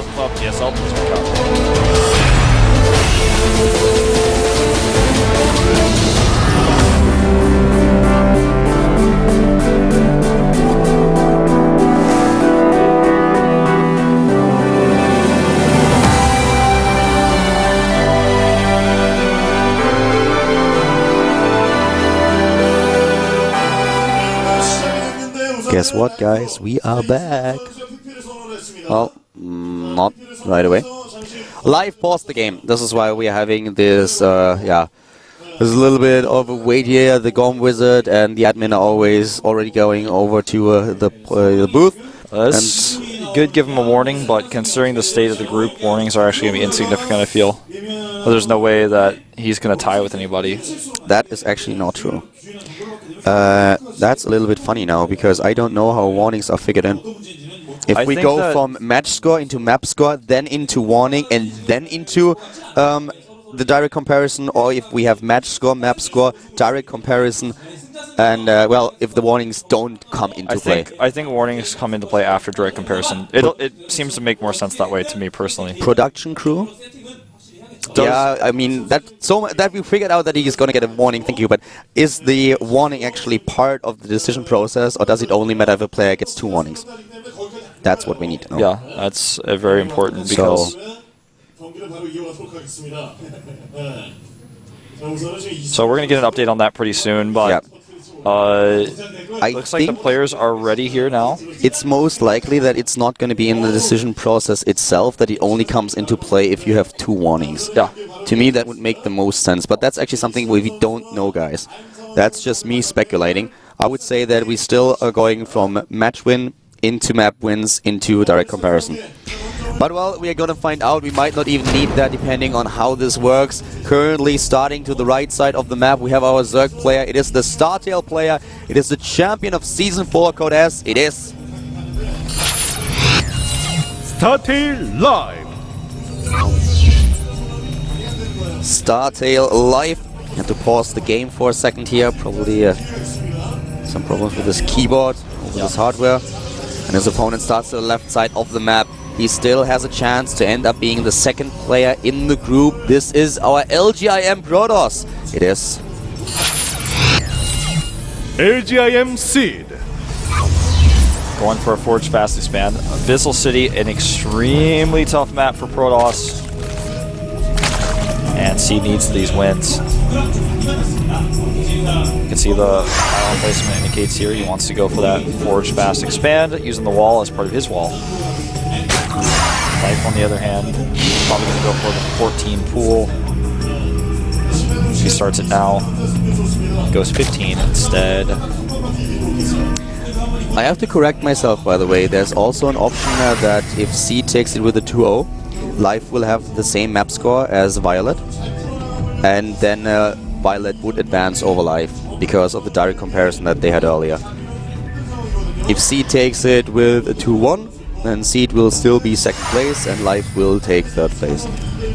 2012 GSL Booster Cup. Guess what, guys? We are back. Well, not right away. Live paused the game. This is why we are having this, there's a little bit of a wait here. The GOM wizard and the admin are always already going over to the booth. That's good, give him a warning, but considering the state of the group, warnings are actually going to be insignificant, I feel. But there's no way that he's going to tie with anybody. That is actually not true. That's a little bit funny now, because I don't know how warnings are figured in. If we go from match score into map score, then into warning, and then into the direct comparison, or if we have match score, map score, direct comparison, and well, if the warnings don't come into play. I think warnings come into play after direct comparison. It seems to make more sense that way to me personally. Production crew? Yeah, I mean, that we figured out that he's going to get a warning, thank you, but is the warning actually part of the decision process, or does it only matter if a player gets 2 warnings? That's what we need to know. Yeah, that's very important, because... So we're going to get an update on that pretty soon, but... Yeah. Looks like the players are ready here now. It's most likely that it's not going to be in the decision process itself, that it only comes into play if you have 2 warnings. Yeah. To me, that would make the most sense, but that's actually something we don't know, guys. That's just me speculating. I would say that we still are going from match win into map wins into direct comparison. But well, we are going to find out. We might not even need that depending on how this works. Currently starting to the right side of the map, we have our Zerg player. It is the Startail player. It is the champion of Season 4 Code S. It is... Startail Live! Startail Live. Had to pause the game for a second here. Probably some problems with his keyboard, with his hardware. And his opponent starts to the left side of the map. He still has a chance to end up being the 2nd player in the group. This is our LGIM Protoss. It is LGIM Seed. Going for a Forge Fast Expand. Abyssal City, an extremely tough map for Protoss. And Seed needs these wins. You can see the pylon placement indicates here he wants to go for that Forge Fast Expand, using the wall as part of his wall. Life, on the other hand, probably going to go for the 14 pool. He starts it now. Goes 15 instead. I have to correct myself, by the way. There's also an option that if Seed takes it with a 2-0, Life will have the same map score as Violet. And then Violet would advance over Life because of the direct comparison that they had earlier. If Seed takes it with a 2-1, then Seed will still be 2nd place and Life will take 3rd place.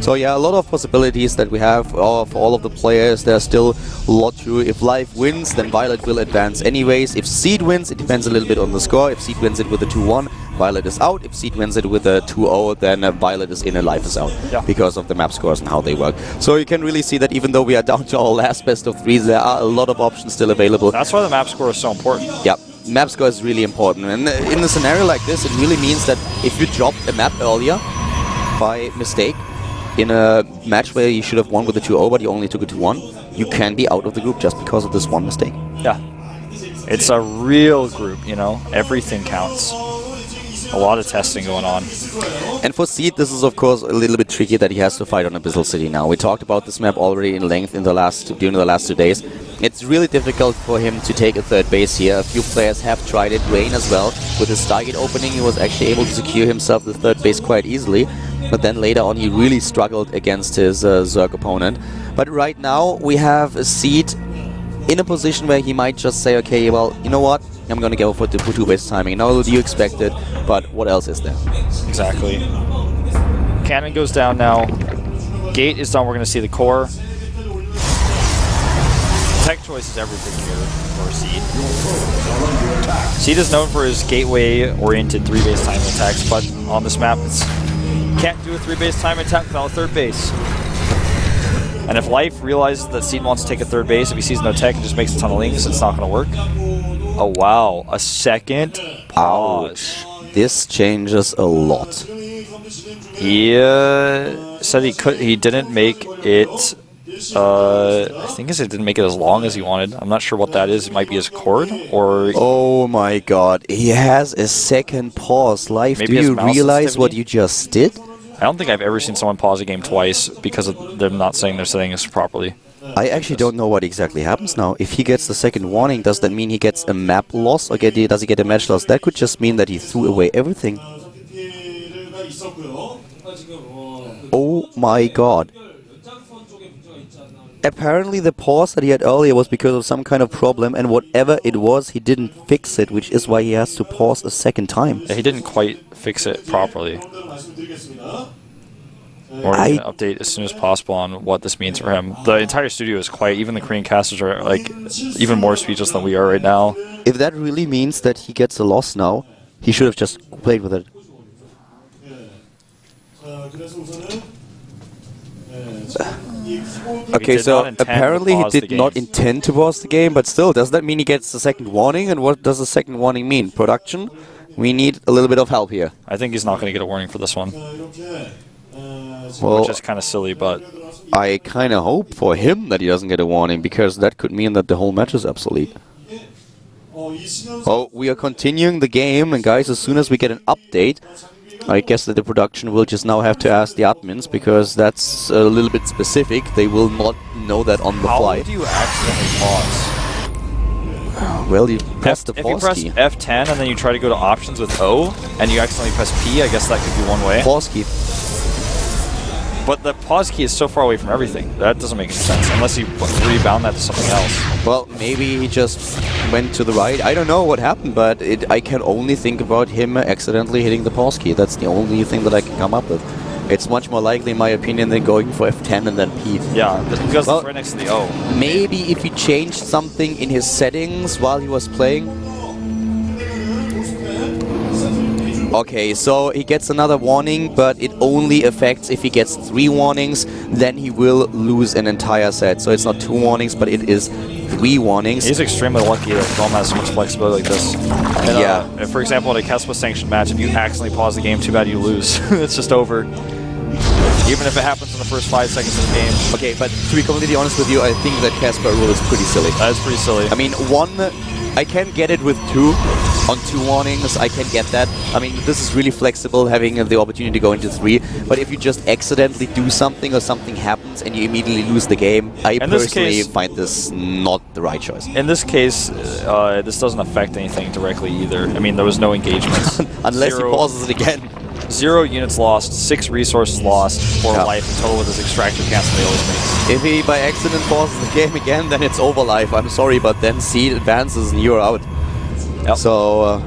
So yeah, a lot of possibilities that we have for all of the players. There's still a lot to. If Life wins, then Violet will advance anyways. If Seed wins, it depends a little bit on the score. If Seed wins it with a 2-1, Violet is out. If Seed wins it with a 2-0, then Violet is in and Life is out. Yeah. Because of the map scores and how they work. So you can really see that even though we are down to our last best of 3, there are a lot of options still available. That's why the map score is so important. Yeah. Map score is really important, and in a scenario like this, it really means that if you dropped a map earlier by mistake in a match where you should have won with a 2-0 but you only took a 2-1, you can be out of the group just because of this one mistake. Yeah, it's a real group, you know, everything counts. A lot of testing going on. And for Seed, this is of course a little bit tricky that he has to fight on Abyssal City now. We talked about this map already in length in during the last 2 days. It's really difficult for him to take a 3rd base here. A few players have tried it. Rain as well. With his Stargate opening, he was actually able to secure himself the 3rd base quite easily. But then later on, he really struggled against his Zerg opponent. But right now, we have a Seed in a position where he might just say, okay, well, you know what? I'm going to go for the 2-base timing. Now you expect it, but what else is there? Exactly. Cannon goes down now. Gate is done. We're going to see the core. Tech choice is everything here for Seed. Seed is known for his gateway-oriented 3-base timing attacks, but on this map, it's Can't do a 3-base time attack without third base. And if Life realizes that Seed wants to take a third base, if he sees no tech and just makes a ton of lings, it's not going to work. Oh, wow. A second pause. Ouch. This changes a lot. He said he didn't make it. I think it didn't make it as long as he wanted. I'm not sure what that is. It might be his cord or. Oh my god, he has a second pause. Life, do you realize what you just did? I don't think I've ever seen someone pause a game twice because of them not saying their settings properly. I actually don't know what exactly happens now. If he gets the second warning, does that mean he gets a map loss or does he get a match loss? That could just mean that he threw away everything. Oh my god. Apparently the pause that he had earlier was because of some kind of problem, and whatever it was, he didn't fix it, which is why he has to pause a second time. Yeah, he didn't quite fix it properly. Or an update as soon as possible on what this means for him. The entire studio is quiet. Even the Korean casters are like even more speechless than we are right now. If that really means that he gets a loss now, he should have just played with it. Okay, so apparently he did not intend to pause the game, but still, does that mean he gets the second warning? And what does the second warning mean? Production? We need a little bit of help here. I think he's not going to get a warning for this one. Well, which is kind of silly, but I kind of hope for him that he doesn't get a warning, because that could mean that the whole match is obsolete. Oh, we are continuing the game, and guys, as soon as we get an update, I guess that the production will just now have to ask the admins, because that's a little bit specific. They will not know that on the fly. How do you accidentally pause? Well, you press the pause key. If you press F10 and then you try to go to options with O, and you accidentally press P, I guess that could be one way. Pause key. But the pause key is so far away from everything. That doesn't make any sense, unless you rebound that to something else. Well, maybe he just went to the right. I don't know what happened, but I can only think about him accidentally hitting the pause key. That's the only thing that I can come up with. It's much more likely, in my opinion, than going for F10 and then P. Yeah, because it's right next to the O. Maybe if he changed something in his settings while he was playing. Okay, so he gets another warning, but it only affects if he gets 3 warnings, then he will lose an entire set. So it's not 2 warnings, but it is 3 warnings. He's extremely lucky that Dom has so much flexibility like this. And, yeah. For example, in a Kespa sanctioned match, if you accidentally pause the game, too bad you lose. It's just over. Even if it happens in the first 5 seconds of the game. Okay, but to be completely honest with you, I think that Casper rule is pretty silly. That is pretty silly. I mean, 1, I can get it with 2. On 2 warnings, I can get that. I mean, this is really flexible, having the opportunity to go into 3. But if you just accidentally do something or something happens and you immediately lose the game, I personally find this not the right choice. In this case, this doesn't affect anything directly either. I mean, there was no engagements. Unless he pauses it again. 0 units lost, 6 resources lost, 4 life in total with his extractor cancel he always makes. If he by accident pauses the game again, then it's over life. I'm sorry, but then Seed advances and you're out. Yep. So,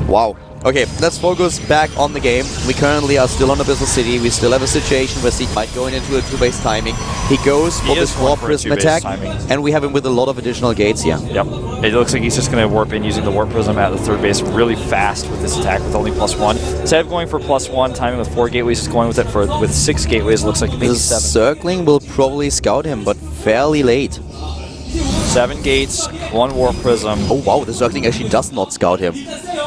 wow. Okay, let's focus back on the game. We currently are still on Abyssal City. We still have a situation where Seed might go into a 2-base timing. He goes for this Warp Prism attack, and we have him with a lot of additional gates here. Yep. It looks like he's just going to warp in using the Warp Prism at the 3rd base really fast with this attack with only +1. Instead of going for +1, timing with 4 gateways, he's going with it with 6 gateways. Looks like maybe 7. Circling will probably scout him, but fairly late. 7 gates, 1 Warp Prism. Oh wow, the Circling actually does not scout him.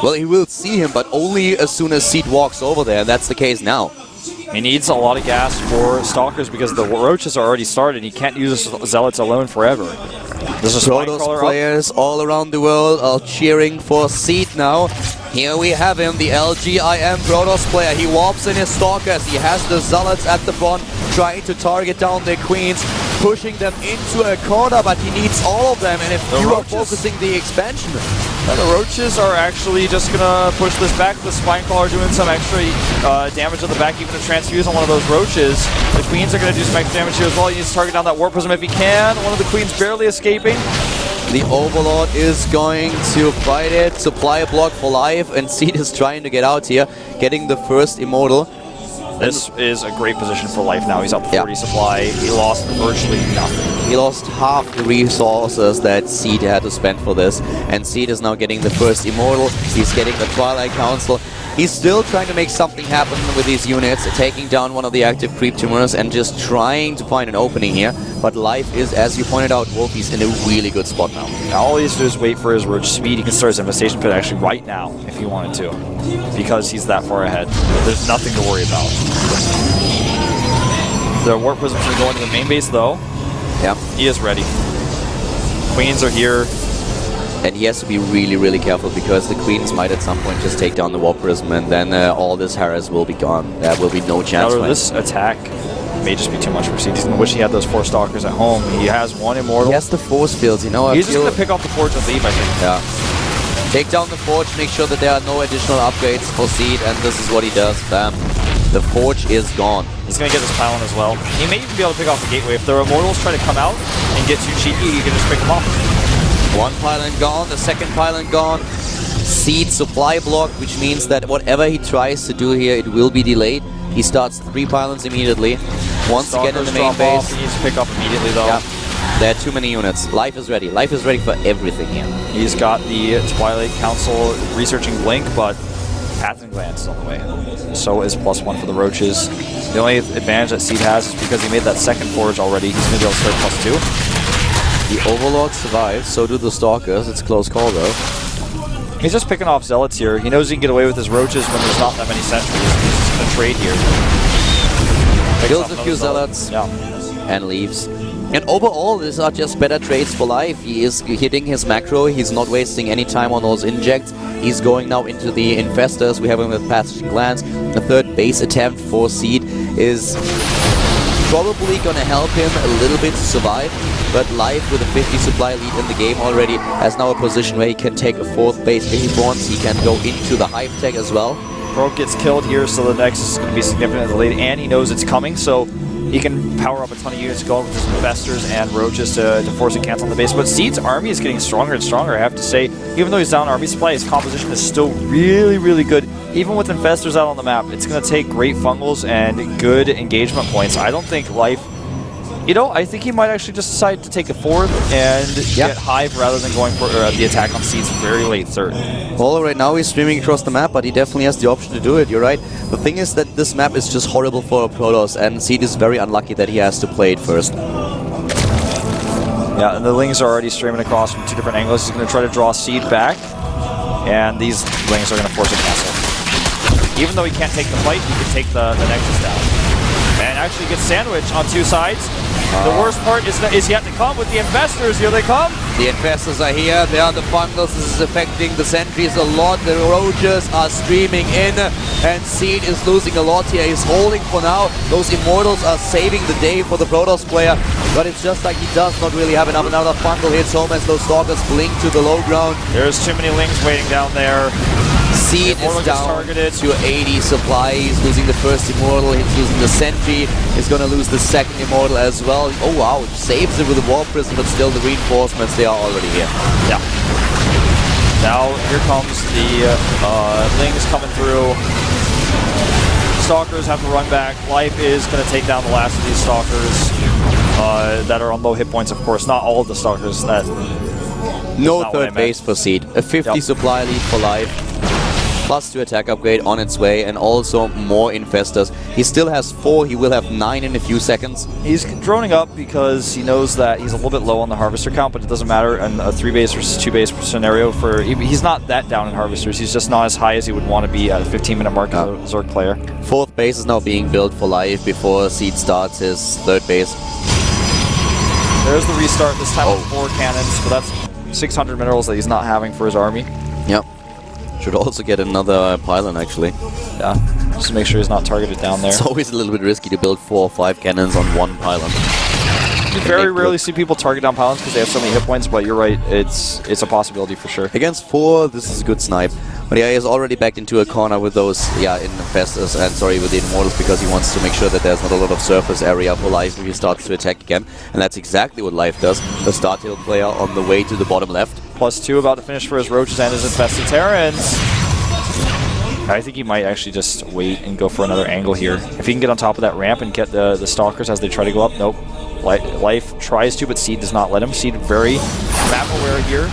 Well, he will see him, but only as soon as Seed walks over there, and that's the case now. He needs a lot of gas for Stalkers because the Roaches are already started. He can't use the Zealots alone forever. There's a Protoss players all around the world are cheering for Seed now. Here we have him, the LGIM Protoss player. He warps in his Stalkers. He has the Zealots at the front, trying to target down their Queens, pushing them into a corner, but he needs all of them. And if you are focusing the expansion, and the Roaches are actually just going to push this back. The Spinecrawler doing some extra damage at the back, even a transfuse on one of those Roaches. The Queens are going to do some extra damage here as well. He needs to target down that Warp Prism if he can. One of the Queens barely escaping. The Overlord is going to fight it, supply a block for life, and Seed is trying to get out here, getting the first Immortal. This is a great position for life now. He's up 40 supply. He lost virtually nothing. He lost half the resources that Seed had to spend for this, and Seed is now getting the first Immortal. He's getting the Twilight Council, He's still trying to make something happen with these units, taking down one of the active creep tumors and just trying to find an opening here. But Life is, as you pointed out, Wolf, he's in a really good spot now. Now all he has to do is wait for his roach speed. He can start his infestation pit actually right now if he wanted to, because he's that far ahead. There's nothing to worry about. The warp prism's going to go into the main base though. Yeah. He is ready. Queens are here. And he has to be really, really careful because the Queens might at some point just take down the Warp Prism and then all this harass will be gone. There will be no chance for him. This attack may just be too much for Seed. He's going to wish he had those 4 Stalkers at home. He has 1 Immortal. He has the Force Fields, you know. He's just going to pick off the Forge and leave, I think. Yeah. Take down the Forge, make sure that there are no additional upgrades for Seed, and this is what he does. Bam. The Forge is gone. He's going to get this pylon as well. He may even be able to pick off the Gateway. If the Immortals try to come out and get too cheeky, you can just pick them off. 1 pylon gone, the 2nd pylon gone. Seed supply block, which means that whatever he tries to do here, it will be delayed. He starts 3 pylons immediately. Once again in the main base. He needs to pick up immediately though. Yeah. There are too many units. Life is ready. Life is ready for everything here. He's got the Twilight Council researching Blink, but Pathogen Gland is on the way. So is +1 for the Roaches. The only advantage that Seed has is because he made that 2nd Forge already. He's going to be able to start +2. The Overlord survives, so do the Stalkers. It's close call though. He's just picking off Zealots here. He knows he can get away with his Roaches when there's not that many sentries. He's just going to trade here. Kills a few Zealots and leaves. And overall, these are just better trades for Life. He is hitting his macro. He's not wasting any time on those injects. He's going now into the Infestors. We have him with Pathogen Glands. The 3rd base attempt for Seed is probably going to help him a little bit to survive. But Life, with a 50 supply lead in the game already, has now a position where he can take a 4th base if he wants. He can go into the Hive Tech as well. Broke gets killed here, so the Nexus is going to be significantly delayed, and he knows it's coming, so he can power up a ton of units going with his Infestors and Roaches to force a cancel on the base. But Seed's army is getting stronger and stronger, I have to say. Even though he's down army supply, his composition is still really, really good. Even with Infestors out on the map, it's going to take great fungals and good engagement points. I don't think Life... You know, I think he might actually just decide to take a 4th and get Hive rather than going for the attack on Seed's very late 3rd. Well, right now he's streaming across the map, but he definitely has the option to do it, you're right. The thing is that this map is just horrible for Protoss, and Seed is very unlucky that he has to play it first. Yeah, and the Lings are already streaming across from 2 different angles. He's going to try to draw Seed back, and these Lings are going to force a cancel. Even though he can't take the fight, he can take the Nexus down. And actually gets sandwiched on 2 sides. The worst part is yet to come with the Infestors. Here they come. The Infestors are here. They are the fungals. This is affecting the sentries a lot. The Roaches are streaming in, and Seed is losing a lot here. He's holding for now. Those Immortals are saving the day for the Protoss player, but it's just like he does not really have enough. Another fungal hits home as those Stalkers blink to the low ground. There's too many Lings waiting down there. Seed is down to 80 supply. He's losing the 1st Immortal. He's losing the Sentry. He's going to lose the 2nd Immortal as well. Oh wow, he saves it with a Warp Prism, but still the reinforcements, they are already here. Yeah. Now here comes the Lings coming through. Stalkers have to run back. Life is going to take down the last of these Stalkers that are on low hit points, of course. Not all of the Stalkers. No 3rd base for Seed. A 50 supply lead for Life. +2 attack upgrade on its way, and also more Infestors. He still has 4, he will have 9 in a few seconds. He's droning up because he knows that he's a little bit low on the Harvester count, but it doesn't matter in a 3 base versus 2 base scenario. He's not that down in Harvesters, he's just not as high as he would want to be at a 15-minute mark as a Zerg player. 4th base is now being built for Life before Seed starts his 3rd base. There's the restart, this time with 4 cannons, but that's 600 minerals that he's not having for his army. Yep. Should also get another pylon, actually. Yeah, just to make sure he's not targeted down there. It's always a little bit risky to build 4 or 5 cannons on 1 pylon. You very rarely see people target down pylons because they have so many hit points, but you're right, it's a possibility for sure. Against 4, this is a good snipe. But yeah, he's already backed into a corner with those, Infestors, and with the Immortals, because he wants to make sure that there's not a lot of surface area for Life if he starts to attack again. And that's exactly what Life does. The Startail player on the way to the bottom left. +2 about to finish for his Roaches and his Infested Terrans. I think he might actually just wait and go for another angle here. If he can get on top of that ramp and get the Stalkers as they try to go up, nope. Life tries to, but Seed does not let him. Seed very map aware here.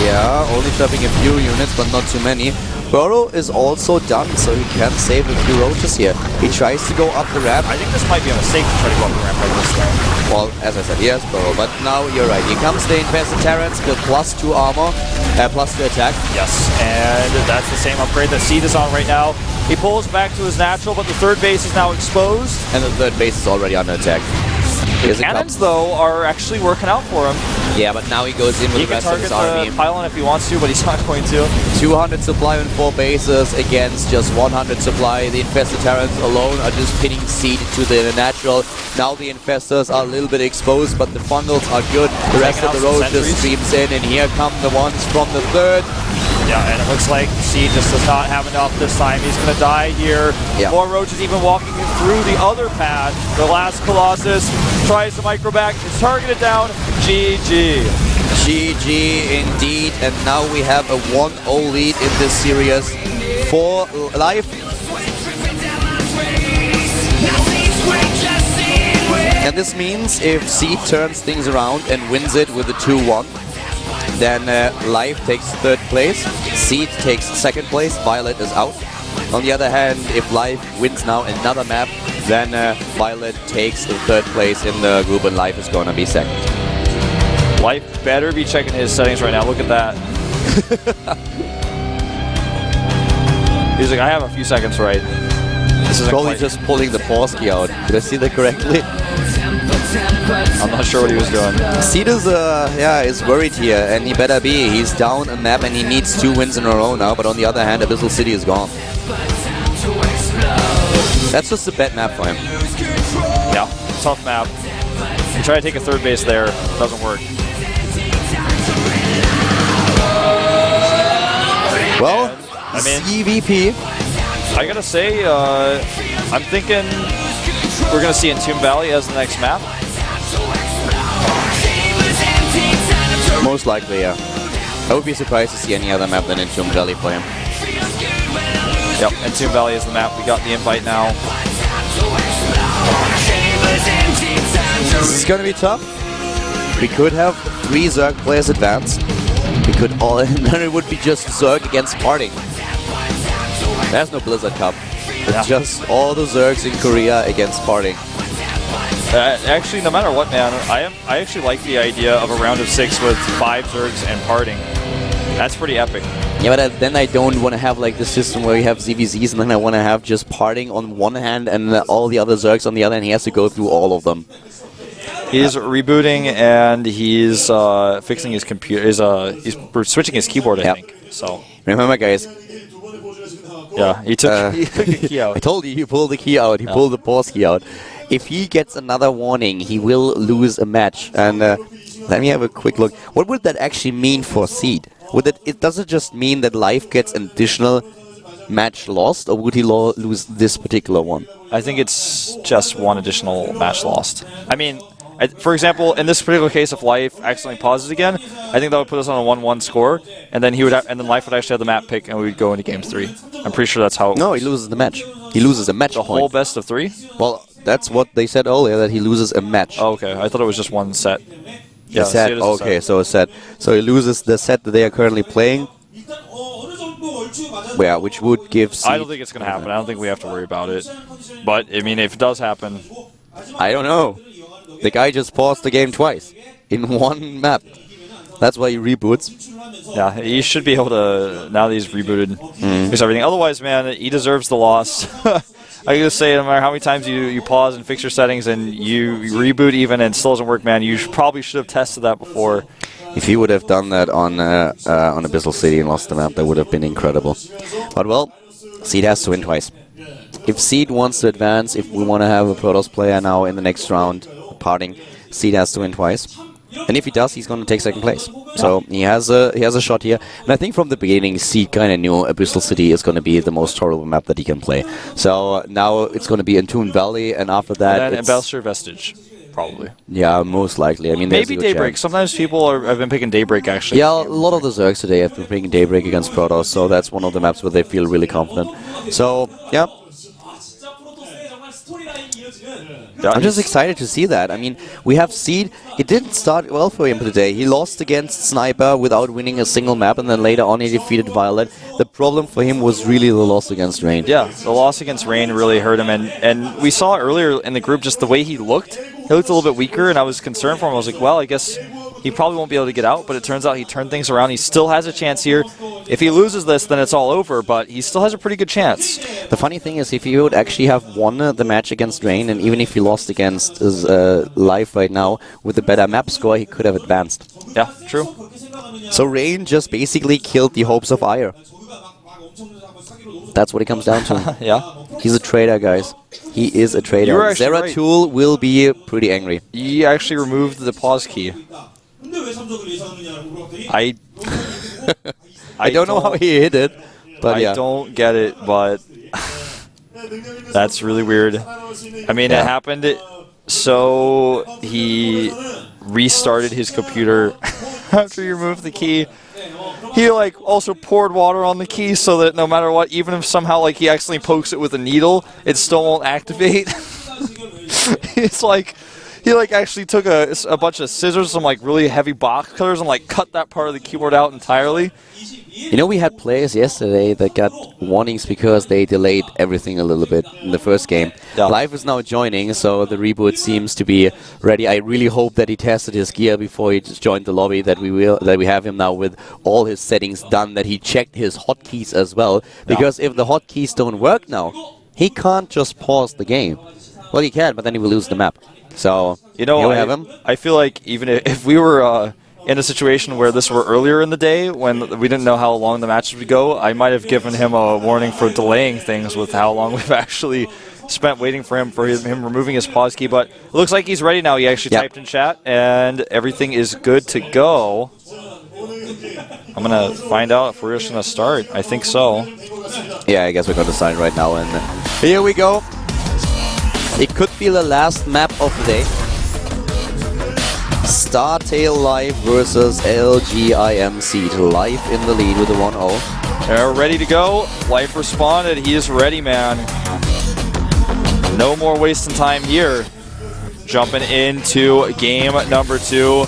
Yeah, only trapping a few units, but not too many. Burrow is also done, so he can save a few roaches here. He tries to go up the ramp. I think this might be a mistake to try to go up the ramp like this though. Well, as I said, he has Burrow, but now you're right. Here comes the Infested Terrans with +2 armor, +2 attack. Yes, and that's the same upgrade that Seed is on right now. He pulls back to his natural, but the third base is now exposed. And the third base is already under attack. The cannons, though, are actually working out for him. Yeah, but now he goes in with the rest of his army. He can target the pylon if he wants to, but he's not going to. 200 supply on 4 bases against just 100 supply. The Infested Terrans alone are just pinning Seed to the natural. Now the Infestors are a little bit exposed, but the Fundles are good. The rest of the road just streams in, and here come the ones from the third. Yeah, and it looks like Seed just does not have enough this time. He's going to die here. Yeah. More roaches even walking through the other path. The last Colossus tries to micro back. It's targeted down. GG. GG indeed. And now we have a 1-0 lead in this series for Life. And this means if Seed turns things around and wins it with a 2-1, then Life takes 3rd place, Seed takes 2nd place, Violet is out. On the other hand, if Life wins now another map, then Violet takes the 3rd place in the group and Life is going to be 2nd. Life better be checking his settings right now. Look at that. He's like, I have a few seconds right. This is probably just pulling the pause key out. Did I see that correctly? I'm not sure what he was doing. Seed is, is worried here, and he better be. He's down a map and he needs 2 wins in a row now, but on the other hand, Abyssal City is gone. That's just a bad map for him. Yeah, tough map. You try to take a 3rd base there, doesn't work. Well, I mean, ZvP. I gotta say, I'm thinking we're gonna see Entomb Valley as the next map. Most likely, yeah. I would be surprised to see any other map than Entomb Valley for him. Yep, Entomb Valley is the map. We got the invite now. This is gonna be tough. We could have 3 Zerg players advance. We could all, and then it would be just Zerg against Parting. There's no Blizzard Cup. It's just all the Zergs in Korea against Parting. Actually, no matter what, man, I actually like the idea of a round of 6 with 5 Zergs and Parting. That's pretty epic. Yeah, but then I don't want to have like the system where you have ZVZs and then I want to have just Parting on one hand and all the other Zergs on the other, and he has to go through all of them. He's rebooting and he's fixing his computer. He's switching his keyboard, I think. So remember, guys. Yeah, he took the key out. I told you, he pulled the key out. He pulled the pause key out. If he gets another warning, he will lose a match. And let me have a quick look. What would that actually mean for Seed? Does it just mean that Life gets an additional match lost, or would he lose this particular one? I think it's just one additional match lost. I mean, for example, in this particular case, if Life accidentally pauses again, I think that would put us on a 1-1 score, and then then Life would actually have the map pick, and we would go into Game 3. I'm pretty sure that's how it No, works. he loses the match. He loses a match The point. whole best of 3? Well, that's what they said earlier, that he loses a match. Oh, okay. I thought it was just one set. Yeah, a set. Okay, so a set. So he loses the set that they are currently playing. Yeah, which would give Seed. I don't think it's going to happen. I don't think we have to worry about it. But, I mean, if it does happen... I don't know. The guy just paused the game twice in one map. That's why he reboots. Yeah, he should be able to, now that he's rebooted, fix everything. Otherwise, man, he deserves the loss. I gotta say, no matter how many times you pause and fix your settings and you reboot even and it still doesn't work, man, you probably should have tested that before. If he would have done that on Abyssal City and lost the map, that would have been incredible. But well, Seed has to win twice. If Seed wants to advance, if we want to have a Protoss player now in the next round, Parting, Seed has to win twice. And if he does, he's going to take 2nd place. So he has a shot here. And I think from the beginning, Seed kind of knew Abyssal City is going to be the most horrible map that he can play. So now it's going to be Entomb Valley, and after that, And then Ambassador Vestige, probably. Yeah, most likely. I mean, maybe Daybreak. Sometimes people have been picking Daybreak, actually. Yeah, a lot of the Zergs today have been picking Daybreak against Protoss, so that's one of the maps where they feel really confident. So, yeah. I'm just excited to see that. I mean, we have Seed. It didn't start well for him today. He lost against Sniper without winning a single map, and then later on he defeated Violet. The problem for him was really the loss against Rain. Yeah, the loss against Rain really hurt him, and we saw earlier in the group just the way he looked. He looked a little bit weaker, and I was concerned for him. I was like, well, I guess he probably won't be able to get out, but it turns out he turned things around. He still has a chance here. If he loses this, then it's all over, but he still has a pretty good chance. The funny thing is, if he would actually have won the match against Rain, and even if he lost against his Life right now, with a better map score, he could have advanced. Yeah, true. So Rain just basically killed the hopes of Ire. That's what it comes down to. Yeah. He's a traitor, guys. He is a traitor. Zeratul will be pretty angry. He actually removed the pause key. I don't know how he hit it, but I don't get it, but that's really weird. I mean, it happened, so he restarted his computer after he removed the key. He like also poured water on the key so that no matter what, even if somehow like he accidentally pokes it with a needle, it still won't activate. It's like he like actually took a bunch of scissors, some like really heavy box cutters, and like cut that part of the keyboard out entirely. You know, we had players yesterday that got warnings because they delayed everything a little bit in the first game. Yeah. Live is now joining, so the reboot seems to be ready. I really hope that he tested his gear before he just joined the lobby, that we have him now with all his settings done, that he checked his hotkeys as well. Because if the hotkeys don't work now, he can't just pause the game. Well, he can, but then he will lose the map. So, you know, here we have him. I feel like even if we were in a situation where this were earlier in the day, when we didn't know how long the matches would go, I might have given him a warning for delaying things with how long we've actually spent waiting for him removing his pause key. But it looks like he's ready now. He actually typed in chat, and everything is good to go. I'm going to find out if we're just going to start. I think so. Yeah, I guess we're going to sign right now. And here we go. It could be the last map of the day. Startail Live versus LGIMC. Live in the lead with a 1-0. They're ready to go. Life responded. He is ready, man. No more wasting time here. Jumping into game number 2.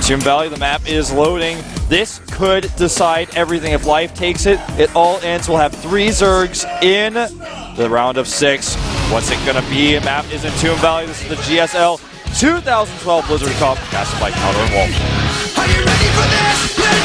Toon Valley, the map is loading. This could decide everything. If Life takes it, it all ends. We'll have 3 Zergs in the round of 6. What's it going to be? Map is in Toon Valley. This is the GSL 2012 Blizzard Cup, casted by Counter and Wolf. Are you ready for this?